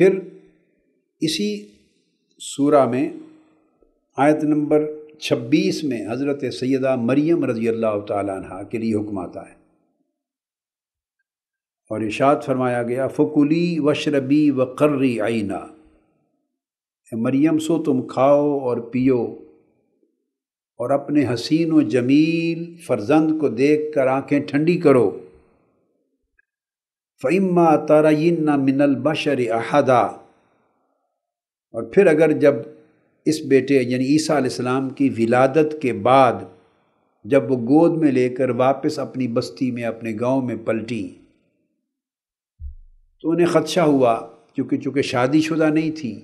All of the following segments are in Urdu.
پھر اسی سورہ میں آیت نمبر 26 میں حضرت سیدہ مریم رضی اللہ تعالیٰ عنہ کے لیے حکم آتا ہے اور ارشاد فرمایا گیا فکلی وشربی وقرری عینا، مریم سو تم کھاؤ اور پیو اور اپنے حسین و جمیل فرزند کو دیکھ کر آنکھیں ٹھنڈی کرو۔ فَإِمَّا تَرَيِنَّ مِنَ الْبَشَرِ أَحَدًا، اور پھر اگر جب اس بیٹے یعنی عیسیٰ علیہ السلام کی ولادت کے بعد جب وہ گود میں لے کر واپس اپنی بستی میں اپنے گاؤں میں پلٹی تو انہیں خدشہ ہوا، چونکہ شادی شدہ نہیں تھی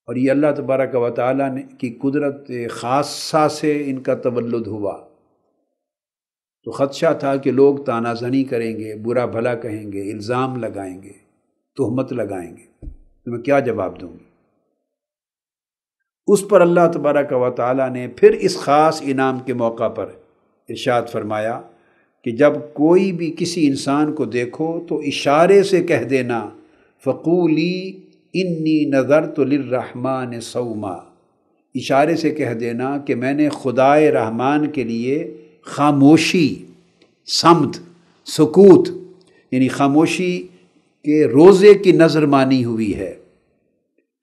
اور یہ اللہ تبارک و تعالیٰ نے کی قدرت خاصہ سے ان کا تولد ہوا، تو خدشہ تھا کہ لوگ طعنہ زنی کریں گے، برا بھلا کہیں گے، الزام لگائیں گے، تہمت لگائیں گے، تو میں کیا جواب دوں گی؟ اس پر اللہ تبارک و تعالیٰ نے پھر اس خاص انعام کے موقع پر ارشاد فرمایا کہ جب کوئی بھی کسی انسان کو دیکھو تو اشارے سے کہہ دینا فقولی انی نذرت للرحمن صوما، اشارے سے کہہ دینا کہ میں نے خدائے رحمان کے لیے خاموشی، صمت، سکوت یعنی خاموشی کے روزے کی نظر مانی ہوئی ہے۔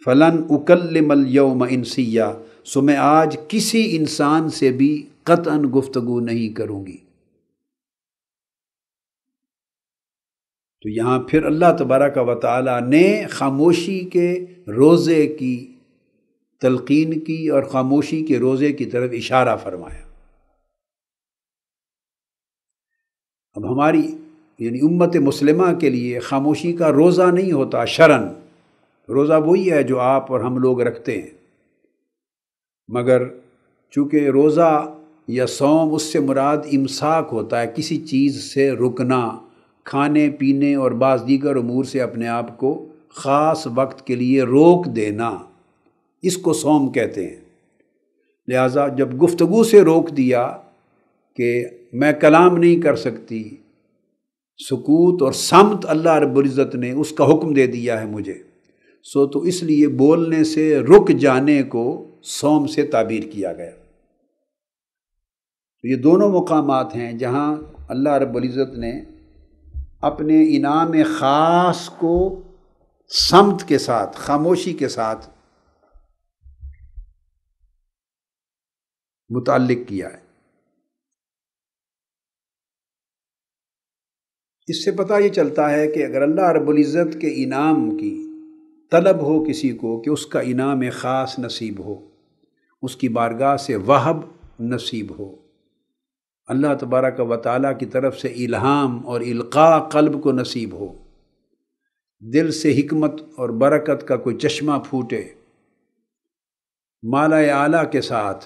فلن اکلم الیوم انسیا، سو میں آج کسی انسان سے بھی قطعاً گفتگو نہیں کروں گی۔ تو یہاں پھر اللہ تبارک و تعالیٰ نے خاموشی کے روزے کی تلقین کی اور خاموشی کے روزے کی طرف اشارہ فرمایا۔ اب ہماری یعنی امت مسلمہ کے لیے خاموشی کا روزہ نہیں ہوتا شرعاً، روزہ وہی ہے جو آپ اور ہم لوگ رکھتے ہیں، مگر چونکہ روزہ یا صوم اس سے مراد امساک ہوتا ہے، کسی چیز سے رکنا، کھانے پینے اور بعض دیگر امور سے اپنے آپ کو خاص وقت کے لیے روک دینا، اس کو صوم کہتے ہیں۔ لہٰذا جب گفتگو سے روک دیا کہ میں کلام نہیں کر سکتی، سکوت اور صمت اللہ رب العزت نے اس کا حکم دے دیا ہے مجھے، سو تو اس لیے بولنے سے رک جانے کو صوم سے تعبیر کیا گیا۔ یہ دونوں مقامات ہیں جہاں اللہ رب العزت نے اپنے انعام خاص کو صمت کے ساتھ، خاموشی کے ساتھ متعلق کیا ہے۔ اس سے پتہ یہ چلتا ہے کہ اگر اللہ رب العزت کے انعام کی طلب ہو کسی کو کہ اس کا انعام خاص نصیب ہو، اس کی بارگاہ سے وہب نصیب ہو، اللہ تبارک و تعالیٰ کی طرف سے الہام اور القاء قلب کو نصیب ہو، دل سے حکمت اور برکت کا کوئی چشمہ پھوٹے، مالا اعلیٰ کے ساتھ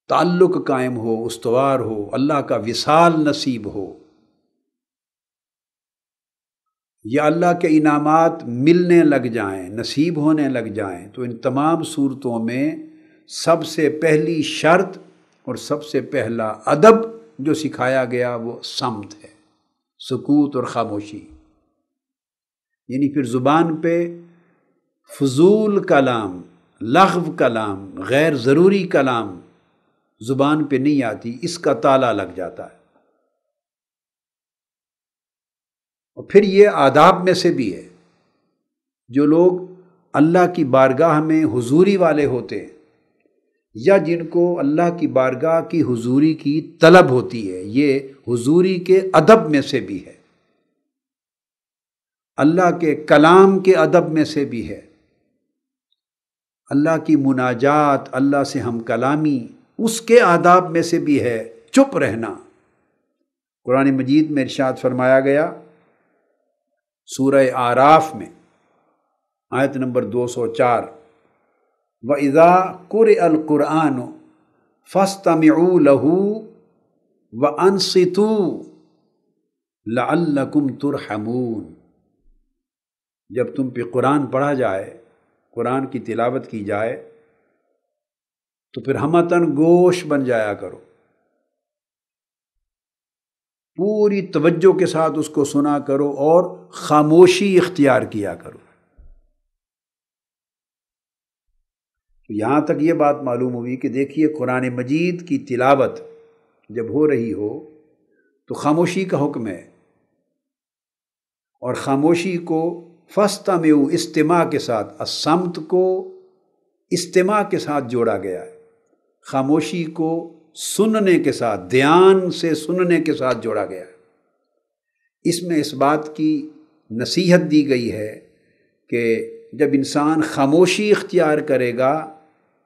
تعلق قائم ہو، استوار ہو، اللہ کا وصال نصیب ہو، یا اللہ کے انعامات ملنے لگ جائیں، نصیب ہونے لگ جائیں، تو ان تمام صورتوں میں سب سے پہلی شرط اور سب سے پہلا ادب جو سکھایا گیا وہ صمت ہے، سکوت اور خاموشی۔ یعنی پھر زبان پہ فضول کلام، لغو کلام، غیر ضروری کلام زبان پہ نہیں آتی، اس کا تالا لگ جاتا ہے۔ اور پھر یہ آداب میں سے بھی ہے، جو لوگ اللہ کی بارگاہ میں حضوری والے ہوتے ہیں یا جن کو اللہ کی بارگاہ کی حضوری کی طلب ہوتی ہے، یہ حضوری کے ادب میں سے بھی ہے، اللہ کے کلام کے ادب میں سے بھی ہے، اللہ کی مناجات، اللہ سے ہم کلامی، اس کے آداب میں سے بھی ہے چپ رہنا۔ قرآن مجید میں ارشاد فرمایا گیا سورہ اعراف میں آیت نمبر 204، وَإِذَا قُرِئَ الْقُرْآنُ فَاسْتَمِعُوا لَهُ وَأَنصِتُوا لَعَلَّكُمْ تُرْحَمُونَ، جب تم پہ قرآن پڑھا جائے، قرآن کی تلاوت کی جائے تو پھر ہمتاً گوش بن جایا کرو، پوری توجہ کے ساتھ اس کو سنا کرو اور خاموشی اختیار کیا کرو۔ تو یہاں تک یہ بات معلوم ہوئی کہ دیکھیے قرآن مجید کی تلاوت جب ہو رہی ہو تو خاموشی کا حکم ہے، اور خاموشی کو فاستمعوا استماع کے ساتھ، الصمت کو استماع کے ساتھ جوڑا گیا ہے، خاموشی کو سننے کے ساتھ، دھیان سے سننے کے ساتھ جوڑا گیا ہے۔ اس میں اس بات کی نصیحت دی گئی ہے کہ جب انسان خاموشی اختیار کرے گا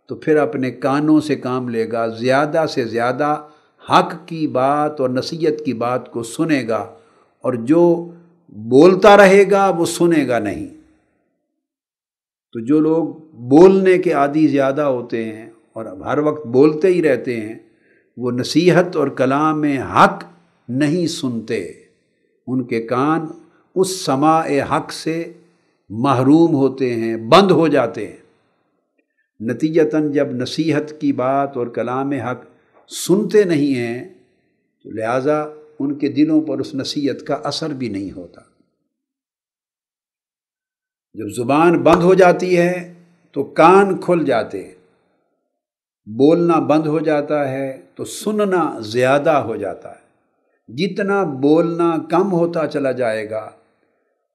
تو پھر اپنے کانوں سے کام لے گا، زیادہ سے زیادہ حق کی بات اور نصیحت کی بات کو سنے گا، اور جو بولتا رہے گا وہ سنے گا نہیں۔ تو جو لوگ بولنے کے عادی زیادہ ہوتے ہیں اور ہر وقت بولتے ہی رہتے ہیں، وہ نصیحت اور کلام حق نہیں سنتے، ان کے کان اس سماع حق سے محروم ہوتے ہیں، بند ہو جاتے ہیں۔ نتیجتاً جب نصیحت کی بات اور کلام حق سنتے نہیں ہیں تو لہٰذا ان کے دلوں پر اس نصیحت کا اثر بھی نہیں ہوتا۔ جب زبان بند ہو جاتی ہے تو کان کھل جاتے ہیں، بولنا بند ہو جاتا ہے تو سننا زیادہ ہو جاتا ہے۔ جتنا بولنا کم ہوتا چلا جائے گا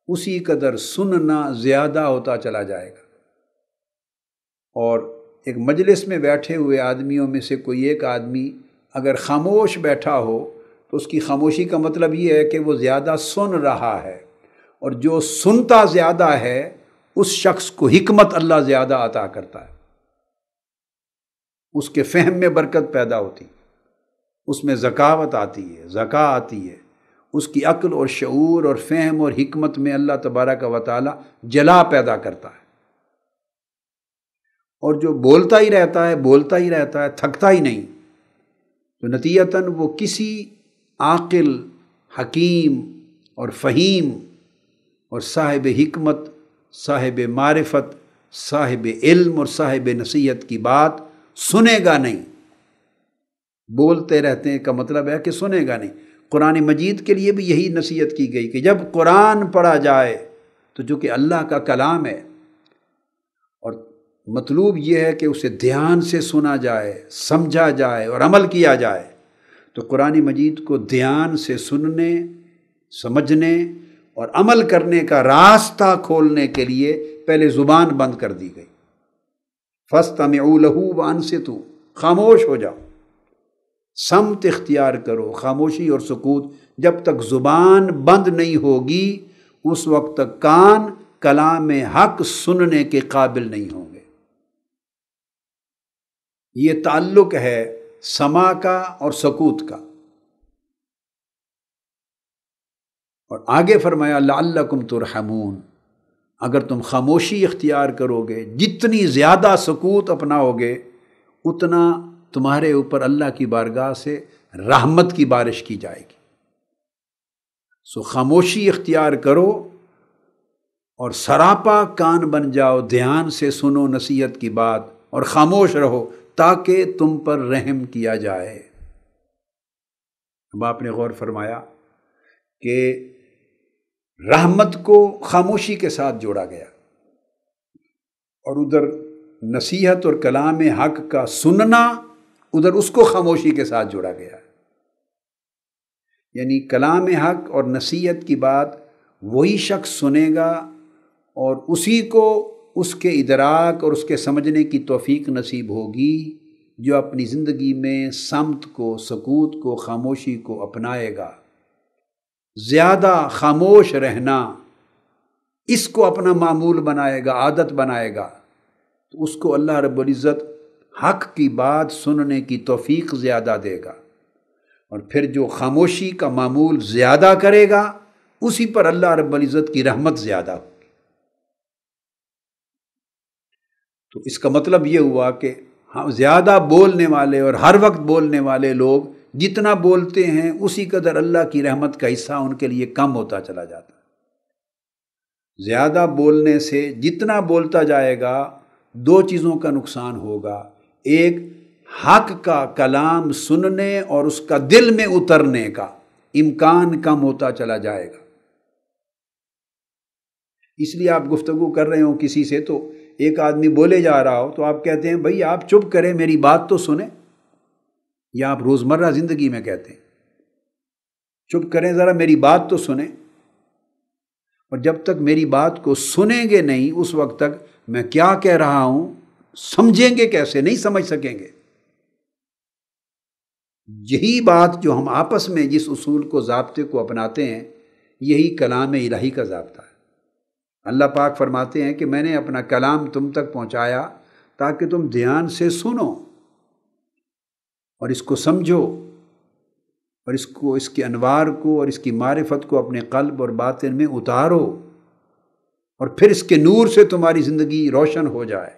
اسی قدر سننا زیادہ ہوتا چلا جائے گا۔ اور ایک مجلس میں بیٹھے ہوئے آدمیوں میں سے کوئی ایک آدمی اگر خاموش بیٹھا ہو تو اس کی خاموشی کا مطلب یہ ہے کہ وہ زیادہ سن رہا ہے، اور جو سنتا زیادہ ہے اس شخص کو حکمت اللہ زیادہ عطا کرتا ہے، اس کے فہم میں برکت پیدا ہوتی، اس میں ذکاوت آتی ہے، ذکا آتی ہے، اس کی عقل اور شعور اور فہم اور حکمت میں اللہ تبارک و تعالی جلا پیدا کرتا ہے۔ اور جو بولتا ہی رہتا ہے تھکتا ہی نہیں، تو نتیجتاً وہ کسی عاقل، حکیم اور فہیم اور صاحب حکمت، صاحب معرفت، صاحب علم اور صاحب نصیحت کی بات سنے گا نہیں۔ بولتے رہتے ہیں کا مطلب ہے کہ سنے گا نہیں۔ قرآن مجید کے لیے بھی یہی نصیحت کی گئی کہ جب قرآن پڑھا جائے تو جو کہ اللہ کا کلام ہے، اور مطلوب یہ ہے کہ اسے دھیان سے سنا جائے، سمجھا جائے اور عمل کیا جائے، تو قرآن مجید کو دھیان سے سننے، سمجھنے اور عمل کرنے کا راستہ کھولنے کے لیے پہلے زبان بند کر دی گئی۔ فاستمعوا لہ وانصتوا، خاموش ہو جاؤ، سمت اختیار کرو، خاموشی اور سکوت۔ جب تک زبان بند نہیں ہوگی اس وقت تک کان کلام حق سننے کے قابل نہیں ہوں گے۔ یہ تعلق ہے سماع کا اور سکوت کا۔ اور آگے فرمایا لعلکم ترحمون، اگر تم خاموشی اختیار کرو گے، جتنی زیادہ سکوت اپناؤ گے اتنا تمہارے اوپر اللہ کی بارگاہ سے رحمت کی بارش کی جائے گی۔ سو خاموشی اختیار کرو اور سراپا کان بن جاؤ، دھیان سے سنو نصیحت کی بات اور خاموش رہو تاکہ تم پر رحم کیا جائے۔ اب آپ نے غور فرمایا کہ رحمت کو خاموشی کے ساتھ جوڑا گیا، اور ادھر نصیحت اور کلام حق کا سننا، ادھر اس کو خاموشی کے ساتھ جوڑا گیا۔ یعنی کلام حق اور نصیحت کی بات وہی شخص سنے گا اور اسی کو اس کے ادراک اور اس کے سمجھنے کی توفیق نصیب ہوگی جو اپنی زندگی میں صمت کو، سکوت کو، خاموشی کو اپنائے گا۔ زیادہ خاموش رہنا اس کو اپنا معمول بنائے گا، عادت بنائے گا، تو اس کو اللہ رب العزت حق کی بات سننے کی توفیق زیادہ دے گا، اور پھر جو خاموشی کا معمول زیادہ کرے گا اسی پر اللہ رب العزت کی رحمت زیادہ ہوگی۔ تو اس کا مطلب یہ ہوا کہ زیادہ بولنے والے اور ہر وقت بولنے والے لوگ جتنا بولتے ہیں اسی قدر اللہ کی رحمت کا حصہ ان کے لیے کم ہوتا چلا جاتا ہے۔ زیادہ بولنے سے جتنا بولتا جائے گا دو چیزوں کا نقصان ہوگا، ایک حق کا کلام سننے اور اس کا دل میں اترنے کا، امکان کم ہوتا چلا جائے گا۔ اس لیے آپ گفتگو کر رہے ہوں کسی سے، تو ایک آدمی بولے جا رہا ہو تو آپ کہتے ہیں بھائی آپ چپ کریں، میری بات تو سنیں، یا آپ روزمرہ زندگی میں کہتے ہیں چپ کریں ذرا میری بات تو سنیں، اور جب تک میری بات کو سنیں گے نہیں اس وقت تک میں کیا کہہ رہا ہوں سمجھیں گے کیسے؟ نہیں سمجھ سکیں گے۔ یہی بات جو ہم آپس میں جس اصول کو، ضابطے کو اپناتے ہیں، یہی کلام الہی کا ضابطہ ہے۔ اللہ پاک فرماتے ہیں کہ میں نے اپنا کلام تم تک پہنچایا تاکہ تم دھیان سے سنو اور اس کو سمجھو، اور اس کے انوار کو اور اس کی معرفت کو اپنے قلب اور باطن میں اتارو، اور پھر اس کے نور سے تمہاری زندگی روشن ہو جائے۔